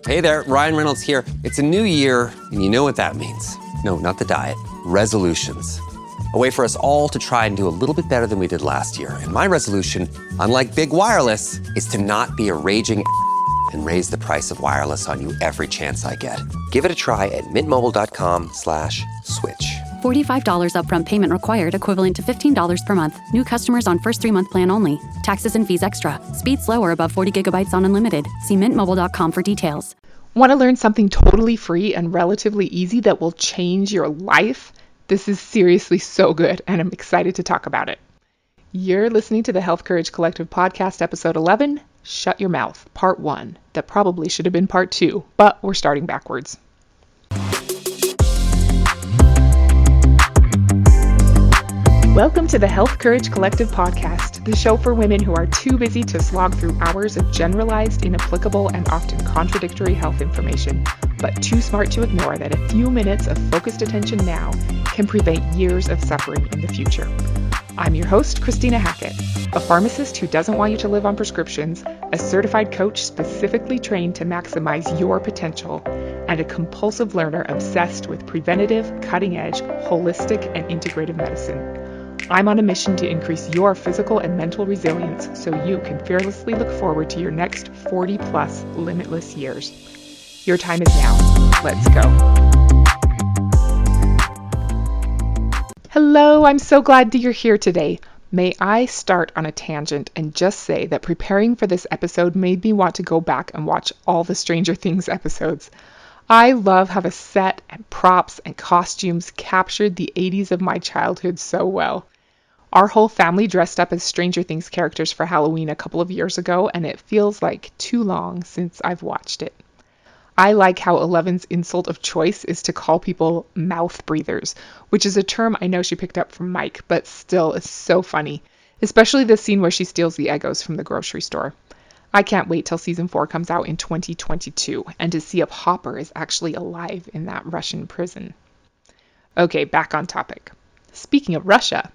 Hey there, Ryan Reynolds here. It's a new year, and you know what that means. No, not the diet. Resolutions. A way for us all to try and do a little bit better than we did last year. And my resolution, unlike big wireless, is to not be a raging and raise the price of wireless on you every chance I get. Give it a try at mintmobile.com/switch. $45 upfront payment required, equivalent to $15 per month. New customers on first 3-month plan only. Taxes and fees extra. Speed slower above 40 gigabytes on unlimited. See mintmobile.com for details. Want to learn something totally free and relatively easy that will change your life? This is seriously so good, and I'm excited to talk about it. You're listening to the Health Courage Collective podcast, episode 11, Shut Your Mouth, part 1. That probably should have been part 2, but we're starting backwards. Welcome to the Health Courage Collective podcast, the show for women who are too busy to slog through hours of generalized, inapplicable, and often contradictory health information, but too smart to ignore that a few minutes of focused attention now can prevent years of suffering in the future. I'm your host, Christina Hackett, a pharmacist who doesn't want you to live on prescriptions, a certified coach specifically trained to maximize your potential, and a compulsive learner obsessed with preventative, cutting-edge, holistic, and integrative medicine. I'm on a mission to increase your physical and mental resilience so you can fearlessly look forward to your next 40-plus limitless years. Your time is now. Let's go. Hello, I'm so glad that you're here today. May I start on a tangent and just say that preparing for this episode made me want to go back and watch all the Stranger Things episodes. I love how the set and props and costumes captured the 80s of my childhood so well. Our whole family dressed up as Stranger Things characters for Halloween a couple of years ago, and it feels like too long since I've watched it. I like how Eleven's insult of choice is to call people mouth breathers, which is a term I know she picked up from Mike, but still is so funny, especially the scene where she steals the Eggos from the grocery store. I can't wait till season 4 comes out in 2022 and to see if Hopper is actually alive in that Russian prison. Okay, back on topic. Speaking of Russia,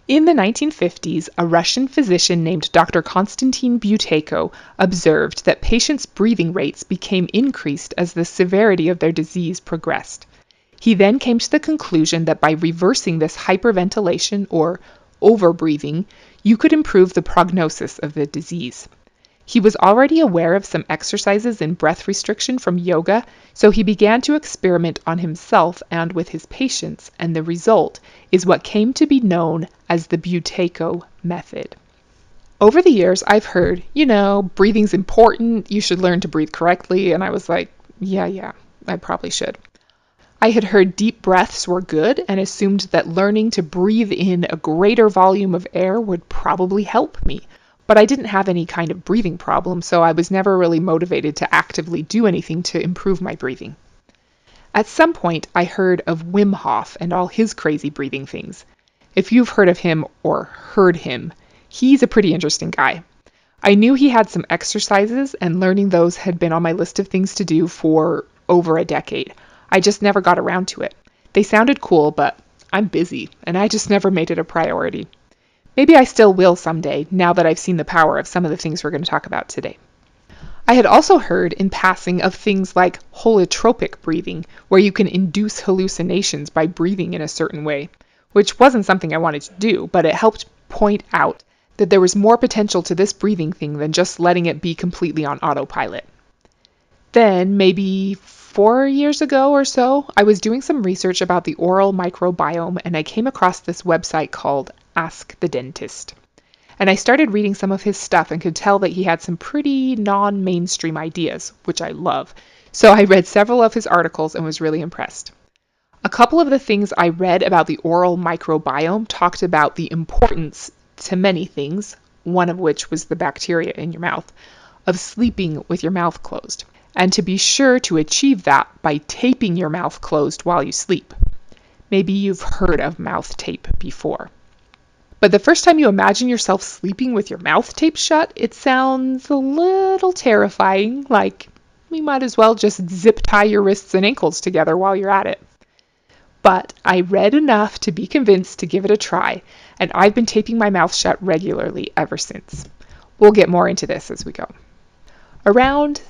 in the 1950s, a Russian physician named Dr. Konstantin Buteyko observed that patients' breathing rates became increased as the severity of their disease progressed. He then came to the conclusion that by reversing this hyperventilation or overbreathing, you could improve the prognosis of the disease. He was already aware of some exercises in breath restriction from yoga, so he began to experiment on himself and with his patients, and the result is what came to be known as the Buteyko method. Over the years, I've heard, breathing's important, you should learn to breathe correctly, and I was like, yeah, I probably should. I had heard deep breaths were good and assumed that learning to breathe in a greater volume of air would probably help me. But I didn't have any kind of breathing problem, so I was never really motivated to actively do anything to improve my breathing. At some point, I heard of Wim Hof and all his crazy breathing things. If you've heard of him or heard him, he's a pretty interesting guy. I knew he had some exercises, and learning those had been on my list of things to do for over a decade. I just never got around to it. They sounded cool, but I'm busy, and I just never made it a priority. Maybe I still will someday, now that I've seen the power of some of the things we're going to talk about today. I had also heard in passing of things like holotropic breathing, where you can induce hallucinations by breathing in a certain way, which wasn't something I wanted to do, but it helped point out that there was more potential to this breathing thing than just letting it be completely on autopilot. Then, maybe 4 years ago or so, I was doing some research about the oral microbiome, and I came across this website called Ask the Dentist. And I started reading some of his stuff and could tell that he had some pretty non-mainstream ideas, which I love. So I read several of his articles and was really impressed. A couple of the things I read about the oral microbiome talked about the importance to many things, one of which was the bacteria in your mouth, of sleeping with your mouth closed. And to be sure to achieve that by taping your mouth closed while you sleep. Maybe you've heard of mouth tape before. But the first time you imagine yourself sleeping with your mouth taped shut, it sounds a little terrifying, like you might as well just zip tie your wrists and ankles together while you're at it. But I read enough to be convinced to give it a try, and I've been taping my mouth shut regularly ever since. We'll get more into this as we go. Around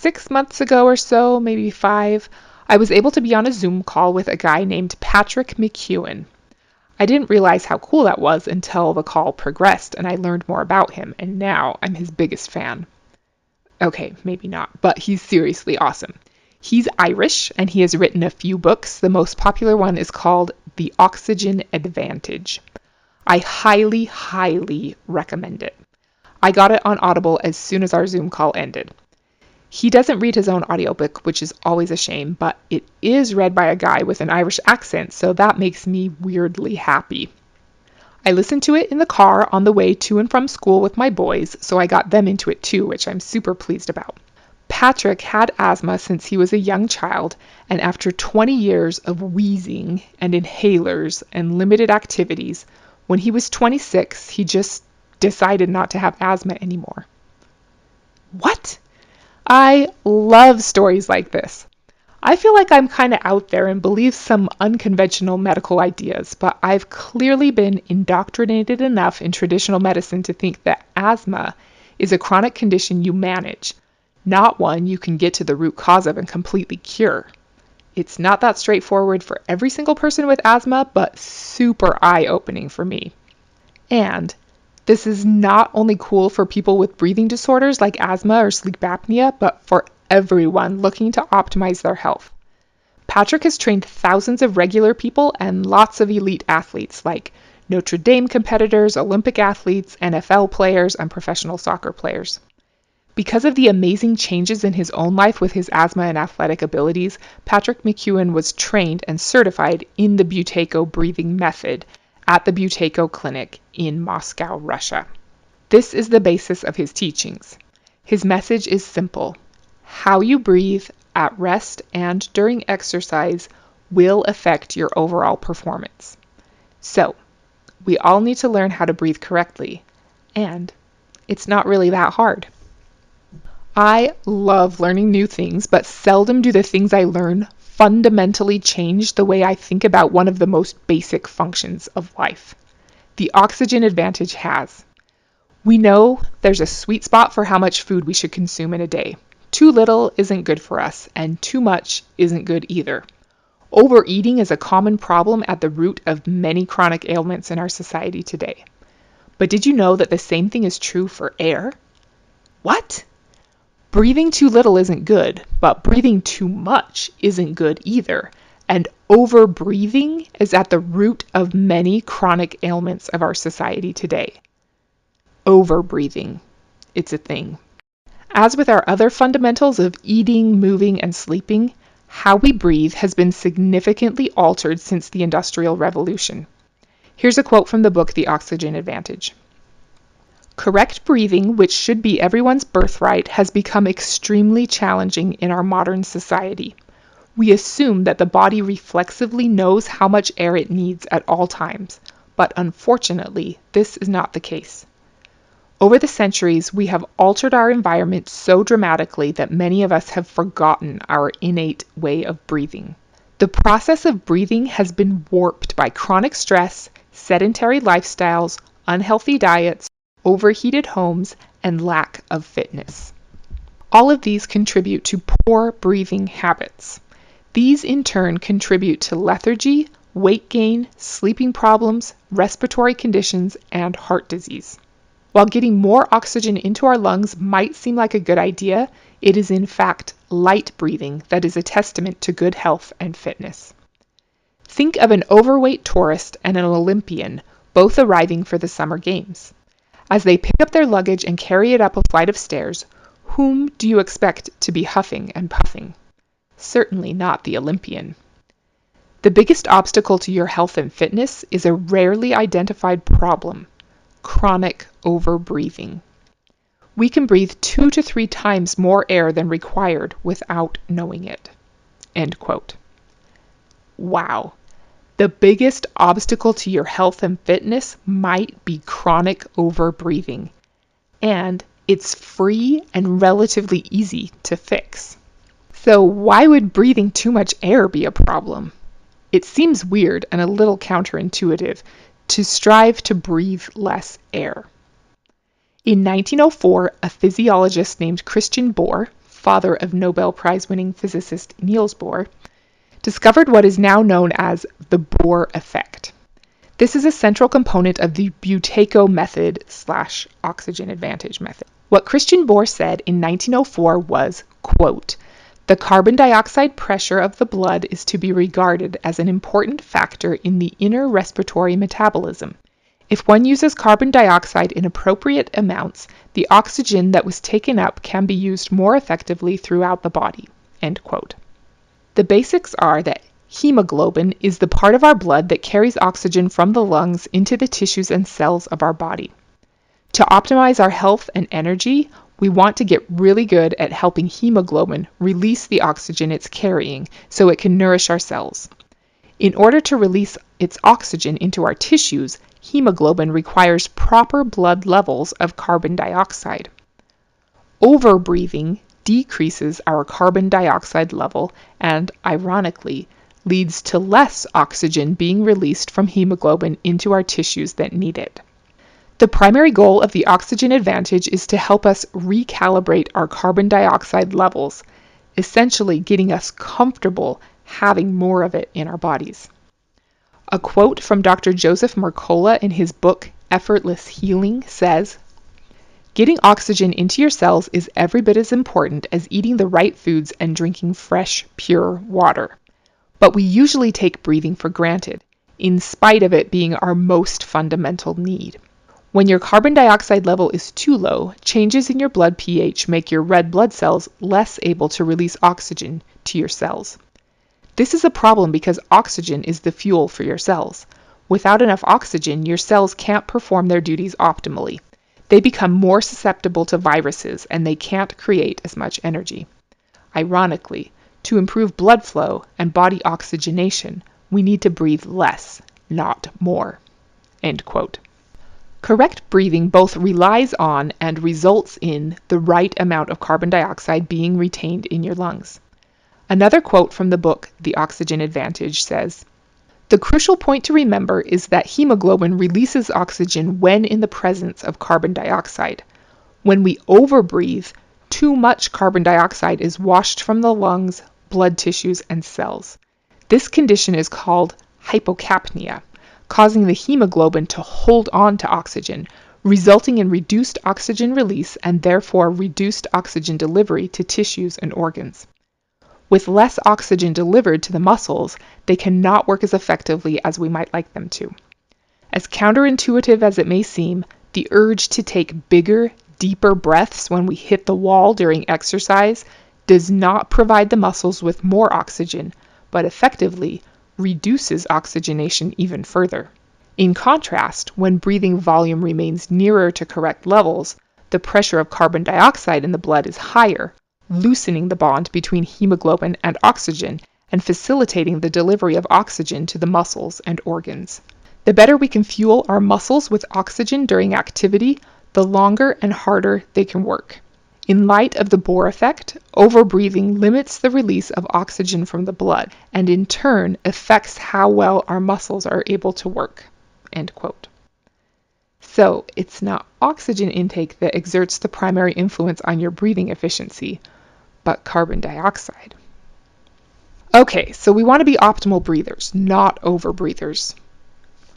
6 months ago or so, maybe 5, I was able to be on a Zoom call with a guy named Patrick McEwen. I didn't realize how cool that was until the call progressed and I learned more about him, and now I'm his biggest fan. Okay, maybe not, but he's seriously awesome. He's Irish and he has written a few books. The most popular one is called The Oxygen Advantage. I highly, highly recommend it. I got it on Audible as soon as our Zoom call ended. He doesn't read his own audiobook, which is always a shame, but it is read by a guy with an Irish accent, so that makes me weirdly happy. I listened to it in the car on the way to and from school with my boys, so I got them into it too, which I'm super pleased about. Patrick had asthma since he was a young child, and after 20 years of wheezing and inhalers and limited activities, when he was 26, he just decided not to have asthma anymore. What? I love stories like this. I feel like I'm kind of out there and believe some unconventional medical ideas, but I've clearly been indoctrinated enough in traditional medicine to think that asthma is a chronic condition you manage, not one you can get to the root cause of and completely cure. It's not that straightforward for every single person with asthma, but super eye-opening for me. And this is not only cool for people with breathing disorders like asthma or sleep apnea, but for everyone looking to optimize their health. Patrick has trained thousands of regular people and lots of elite athletes like Notre Dame competitors, Olympic athletes, NFL players, and professional soccer players. Because of the amazing changes in his own life with his asthma and athletic abilities, Patrick McEwen was trained and certified in the Buteyko breathing method at the Buteyko Clinic in Moscow, Russia. This is the basis of his teachings. His message is simple. How you breathe at rest and during exercise will affect your overall performance. So, we all need to learn how to breathe correctly, and it's not really that hard. I love learning new things, but seldom do the things I learn fundamentally change the way I think about one of the most basic functions of life. The oxygen advantage has. We know there's a sweet spot for how much food we should consume in a day. Too little isn't good for us, and too much isn't good either. Overeating is a common problem at the root of many chronic ailments in our society today. But did you know that the same thing is true for air? What? Breathing too little isn't good, but breathing too much isn't good either. And over-breathing is at the root of many chronic ailments of our society today. Over-breathing. It's a thing. As with our other fundamentals of eating, moving, and sleeping, how we breathe has been significantly altered since the Industrial Revolution. Here's a quote from the book, The Oxygen Advantage. Correct breathing, which should be everyone's birthright, has become extremely challenging in our modern society. We assume that the body reflexively knows how much air it needs at all times, but unfortunately, this is not the case. Over the centuries, we have altered our environment so dramatically that many of us have forgotten our innate way of breathing. The process of breathing has been warped by chronic stress, sedentary lifestyles, unhealthy diets, overheated homes, and lack of fitness. All of these contribute to poor breathing habits. These in turn contribute to lethargy, weight gain, sleeping problems, respiratory conditions, and heart disease. While getting more oxygen into our lungs might seem like a good idea, it is in fact light breathing that is a testament to good health and fitness. Think of an overweight tourist and an Olympian, both arriving for the Summer Games. As they pick up their luggage and carry it up a flight of stairs, whom do you expect to be huffing and puffing? Certainly not the Olympian. The biggest obstacle to your health and fitness is a rarely identified problem: chronic overbreathing. We can breathe 2 to 3 times more air than required without knowing it. End quote. Wow. The biggest obstacle to your health and fitness might be chronic overbreathing. And it's free and relatively easy to fix. So why would breathing too much air be a problem? It seems weird and a little counterintuitive to strive to breathe less air. In 1904, a physiologist named Christian Bohr father of Nobel Prize-winning physicist Niels Bohr, discovered what is now known as the Bohr effect. This is a central component of the Buteyko method / oxygen advantage method. What Christian Bohr said in 1904 was, quote, "The carbon dioxide pressure of the blood is to be regarded as an important factor in the inner respiratory metabolism. If one uses carbon dioxide in appropriate amounts, the oxygen that was taken up can be used more effectively throughout the body." End quote. The basics are that hemoglobin is the part of our blood that carries oxygen from the lungs into the tissues and cells of our body. To optimize our health and energy, we want to get really good at helping hemoglobin release the oxygen it's carrying so it can nourish our cells. In order to release its oxygen into our tissues, hemoglobin requires proper blood levels of carbon dioxide. Overbreathing decreases our carbon dioxide level and, ironically, leads to less oxygen being released from hemoglobin into our tissues that need it. The primary goal of the oxygen advantage is to help us recalibrate our carbon dioxide levels, essentially getting us comfortable having more of it in our bodies. A quote from Dr. Joseph Mercola in his book Effortless Healing says, "Getting oxygen into your cells is every bit as important as eating the right foods and drinking fresh, pure water. But we usually take breathing for granted, in spite of it being our most fundamental need. When your carbon dioxide level is too low, changes in your blood pH make your red blood cells less able to release oxygen to your cells. This is a problem because oxygen is the fuel for your cells. Without enough oxygen, your cells can't perform their duties optimally. They become more susceptible to viruses and they can't create as much energy. Ironically, to improve blood flow and body oxygenation, we need to breathe less, not more." End quote. Correct breathing both relies on and results in the right amount of carbon dioxide being retained in your lungs. Another quote from the book The Oxygen Advantage says, "The crucial point to remember is that hemoglobin releases oxygen when in the presence of carbon dioxide. When we overbreathe, too much carbon dioxide is washed from the lungs, blood tissues, and cells. This condition is called hypocapnia, causing the hemoglobin to hold on to oxygen, resulting in reduced oxygen release and therefore reduced oxygen delivery to tissues and organs. With less oxygen delivered to the muscles, they cannot work as effectively as we might like them to. As counterintuitive as it may seem, the urge to take bigger, deeper breaths when we hit the wall during exercise does not provide the muscles with more oxygen, but effectively reduces oxygenation even further. In contrast, when breathing volume remains nearer to correct levels, the pressure of carbon dioxide in the blood is higher, loosening the bond between hemoglobin and oxygen and facilitating the delivery of oxygen to the muscles and organs. The better we can fuel our muscles with oxygen during activity, the longer and harder they can work. In light of the Bohr effect, overbreathing limits the release of oxygen from the blood and in turn affects how well our muscles are able to work." End quote. So it's not oxygen intake that exerts the primary influence on your breathing efficiency, but carbon dioxide. Okay, so we want to be optimal breathers, not overbreathers.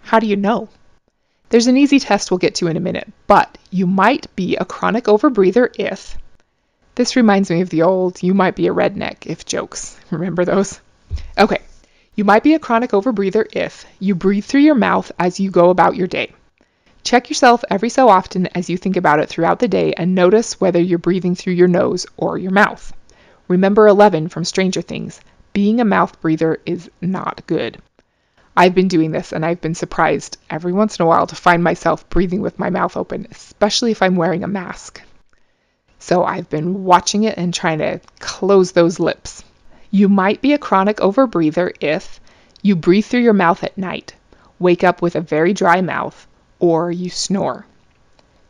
How do you know? There's an easy test we'll get to in a minute, but you might be a chronic overbreather if... This reminds me of the old "you might be a redneck if" jokes. Remember those? Okay, you might be a chronic overbreather if you breathe through your mouth as you go about your day. Check yourself every so often as you think about it throughout the day and notice whether you're breathing through your nose or your mouth. Remember 11 from Stranger Things, being a mouth breather is not good. I've been doing this and I've been surprised every once in a while to find myself breathing with my mouth open, especially if I'm wearing a mask. So I've been watching it and trying to close those lips. You might be a chronic overbreather if you breathe through your mouth at night, wake up with a very dry mouth, or you snore.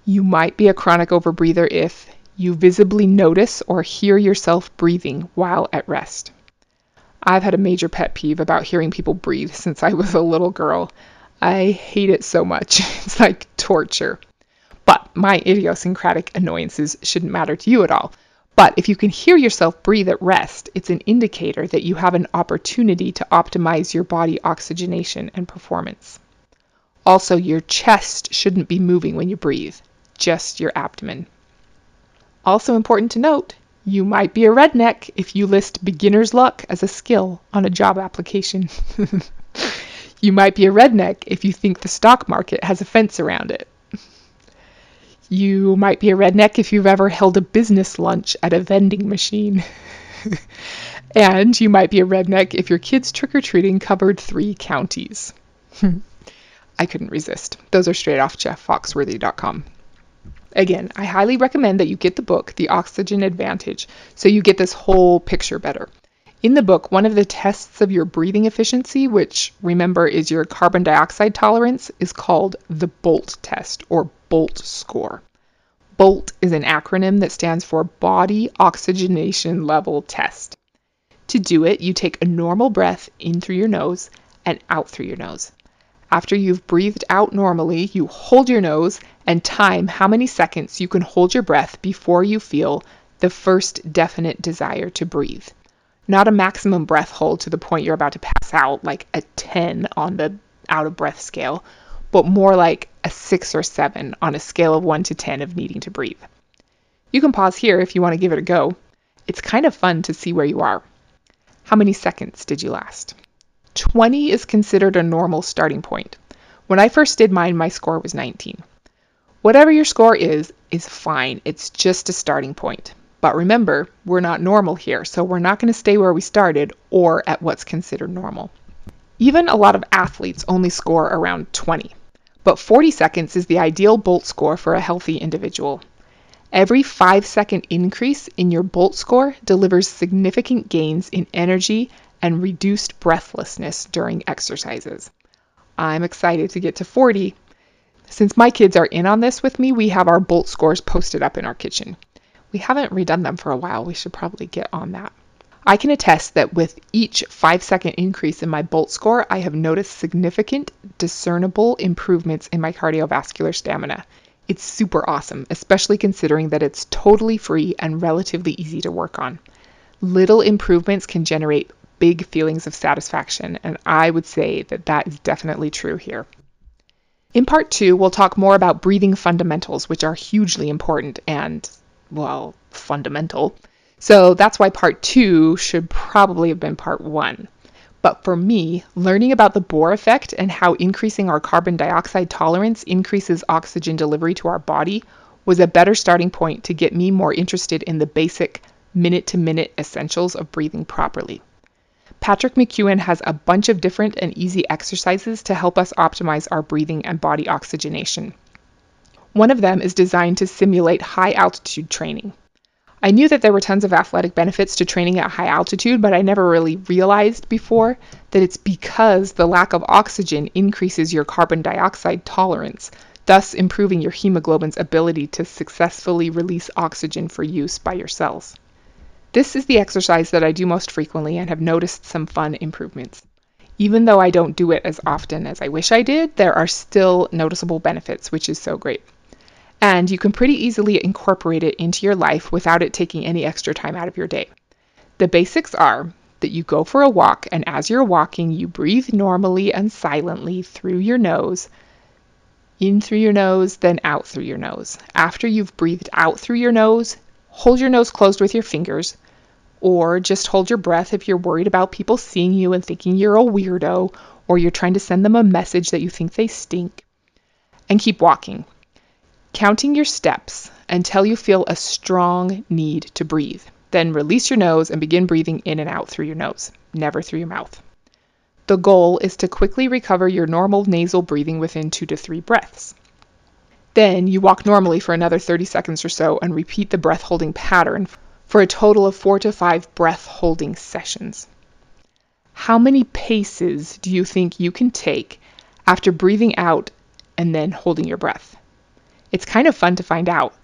You might be a chronic overbreather if you visibly notice or hear yourself breathing while at rest. I've had a major pet peeve about hearing people breathe since I was a little girl. I hate it so much. It's like torture. But my idiosyncratic annoyances shouldn't matter to you at all. But if you can hear yourself breathe at rest, it's an indicator that you have an opportunity to optimize your body oxygenation and performance. Also, your chest shouldn't be moving when you breathe, just your abdomen. Also important to note, you might be a redneck if you list beginner's luck as a skill on a job application. You might be a redneck if you think the stock market has a fence around it. You might be a redneck if you've ever held a business lunch at a vending machine. And you might be a redneck if your kids' trick-or-treating covered 3 counties. I couldn't resist. Those are straight off jefffoxworthy.com. Again, I highly recommend that you get the book, The Oxygen Advantage, so you get this whole picture better. In the book, one of the tests of your breathing efficiency, which remember is your carbon dioxide tolerance, is called the BOLT test or BOLT score. BOLT is an acronym that stands for Body Oxygenation Level Test. To do it, you take a normal breath in through your nose and out through your nose. After you've breathed out normally, you hold your nose and time how many seconds you can hold your breath before you feel the first definite desire to breathe. Not a maximum breath hold to the point you're about to pass out, like a 10 on the out of breath scale, but more like a 6 or 7 on a scale of 1 to 10 of needing to breathe. You can pause here if you want to give it a go. It's kind of fun to see where you are. How many seconds did you last? 20 is considered a normal starting point. When I first did mine, my score was 19. Whatever your score is fine. It's just a starting point. But remember, we're not normal here, so we're not going to stay where we started or at what's considered normal. Even a lot of athletes only score around 20, but 40 seconds is the ideal BOLT score for a healthy individual. Every 5-second increase in your BOLT score delivers significant gains in energy and reduced breathlessness during exercises. I'm excited to get to 40. Since my kids are in on this with me, we have our BOLT scores posted up in our kitchen. We haven't redone them for a while. We should probably get on that. I can attest that with each 5-second increase in my BOLT score, I have noticed significant, discernible improvements in my cardiovascular stamina. It's super awesome, especially considering that it's totally free and relatively easy to work on. Little improvements can generate big feelings of satisfaction, and I would say that that is definitely true here. In part 2, we'll talk more about breathing fundamentals, which are hugely important and, well, fundamental. So that's why part 2 should probably have been part 1. But for me, learning about the Bohr effect and how increasing our carbon dioxide tolerance increases oxygen delivery to our body was a better starting point to get me more interested in the basic minute-to-minute essentials of breathing properly. Patrick McEwen has a bunch of different and easy exercises to help us optimize our breathing and body oxygenation. One of them is designed to simulate high-altitude training. I knew that there were tons of athletic benefits to training at high altitude, but I never really realized before that it's because the lack of oxygen increases your carbon dioxide tolerance, thus improving your hemoglobin's ability to successfully release oxygen for use by your cells. This is the exercise that I do most frequently and have noticed some fun improvements. Even though I don't do it as often as I wish I did, there are still noticeable benefits, which is so great. And you can pretty easily incorporate it into your life without it taking any extra time out of your day. The basics are that you go for a walk, and as you're walking, you breathe normally and silently through your nose, in through your nose, then out through your nose. After you've breathed out through your nose, hold your nose closed with your fingers, or just hold your breath if you're worried about people seeing you and thinking you're a weirdo, or you're trying to send them a message that you think they stink, and keep walking, counting your steps until you feel a strong need to breathe. Then release your nose and begin breathing in and out through your nose, never through your mouth. The goal is to quickly recover your normal nasal breathing within 2 to 3 breaths. Then you walk normally for another 30 seconds or so and repeat the breath holding pattern for a total of 4 to 5 breath holding sessions. How many paces do you think you can take after breathing out and then holding your breath? It's kind of fun to find out.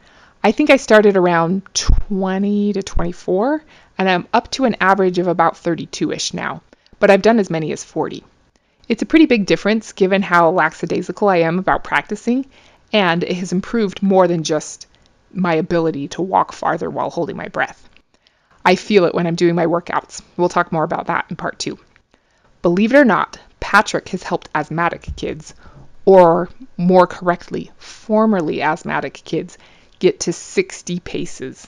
I think I started around 20 to 24, and I'm up to an average of about 32-ish now, but I've done as many as 40. It's a pretty big difference given how lackadaisical I am about practicing, and it has improved more than just my ability to walk farther while holding my breath. I feel it when I'm doing my workouts. We'll talk more about that in part 2. Believe it or not, Patrick has helped asthmatic kids, or more correctly, formerly asthmatic kids, get to 60 paces.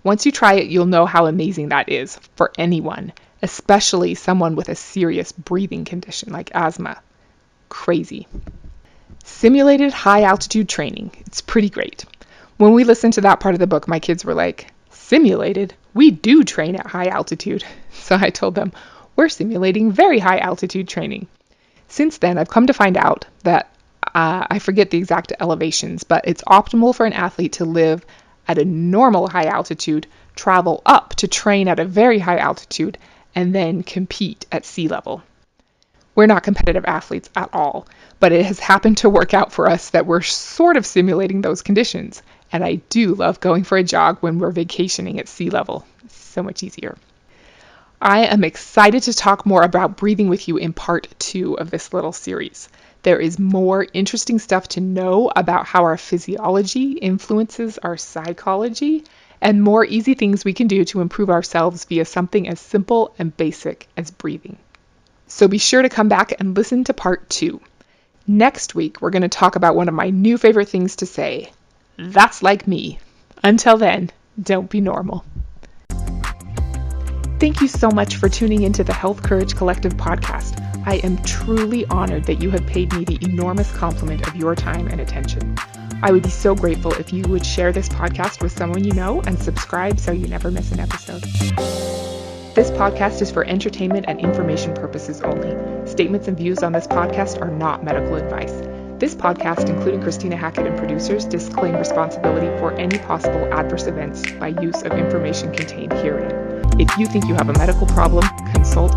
Once you try it, you'll know how amazing that is for anyone, especially someone with a serious breathing condition like asthma. Crazy. Simulated high altitude training. It's pretty great. When we listened to that part of the book, my kids were like, simulated? We do train at high altitude. So I told them, we're simulating very high altitude training. Since then, I've come to find out that I forget the exact elevations, but it's optimal for an athlete to live at a normal high altitude, travel up to train at a very high altitude, and then compete at sea level. We're not competitive athletes at all, but it has happened to work out for us that we're sort of simulating those conditions. And I do love going for a jog when we're vacationing at sea level. It's so much easier. I am excited to talk more about breathing with you in part 2 of this little series. There is more interesting stuff to know about how our physiology influences our psychology, and more easy things we can do to improve ourselves via something as simple and basic as breathing. So be sure to come back and listen to part 2. Next week, we're going to talk about one of my new favorite things to say. That's like me. Until then, don't be normal. Thank you so much for tuning into the Health Courage Collective podcast. I am truly honored that you have paid me the enormous compliment of your time and attention. I would be so grateful if you would share this podcast with someone you know and subscribe so you never miss an episode. This podcast is for entertainment and information purposes only. Statements and views on this podcast are not medical advice. This podcast, including Christina Hackett and producers, disclaim responsibility for any possible adverse events by use of information contained herein. If you think you have a medical problem, consult